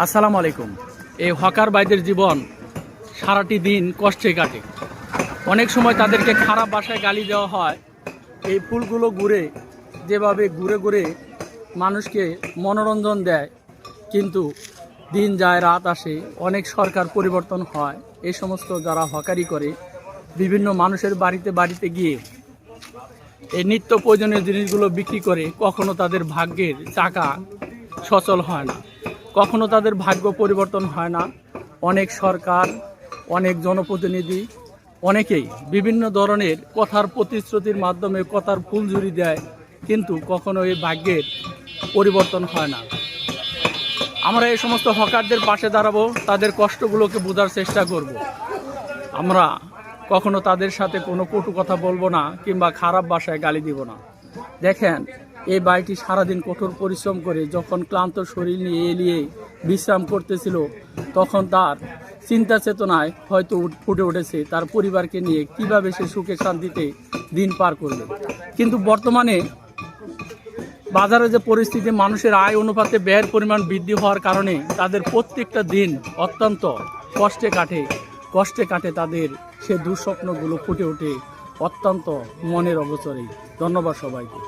আসসালামু আলাইকুম। এই হকার ভাইদের জীবন সারাটি দিন কষ্টে কাটে। অনেক সময় তাদেরকে খারাপ ভাষায় গালি দেওয়া হয়। এই ফুলগুলো যেভাবে ঘুরে ঘুরে মানুষকে মনোরঞ্জন দেয়, কিন্তু দিন যায় রাত আসে, অনেক সরকার পরিবর্তন হয়, এই সমস্ত যারা হকারি করে বিভিন্ন মানুষের বাড়িতে বাড়িতে গিয়ে এই নিত্য প্রয়োজনীয় জিনিসগুলো বিক্রি করে কখনো তাদের ভাগ্যের চাকা সচল হয় না, কখনো তাদের ভাগ্য পরিবর্তন হয় না। অনেক সরকার, অনেক জনপ্রতিনিধি, অনেকেই বিভিন্ন ধরনের কথার প্রতিশ্রুতির মাধ্যমে কথার ফুলঝুরি দেয়, কিন্তু কখনো এই ভাগ্যের পরিবর্তন হয় না। আমরা এই সমস্ত হকারদের পাশে দাঁড়াবো, তাদের কষ্টগুলোকে বোঝার চেষ্টা করব। আমরা কখনো তাদের সাথে কোনো কটু কথা বলবো না, কিংবা খারাপ ভাষায় গালি দিব না। দেখেন, এই ভাইটি সারাদিন কঠোর পরিশ্রম করে যখন ক্লান্ত শরীর নিয়ে এলিয়ে বিশ্রাম করতেছিল, তখন তার চিন্তা চেতনায় হয়তো ফুটে উঠেছে তার পরিবারকে নিয়ে কিভাবে সে সুখে শান্তিতে দিন পার করবে। কিন্তু বর্তমানে বাজারে যে পরিস্থিতি, মানুষের আয় অনুপাতে ব্যয়ের পরিমাণ বৃদ্ধি হওয়ার কারণে তাদের প্রত্যেকটা দিন অত্যন্ত কষ্টে কাটে তাদের সে দুঃস্বপ্নগুলো ফুটে ওঠে অত্যন্ত মনের অগোচরে। ধন্যবাদ সবাইকে।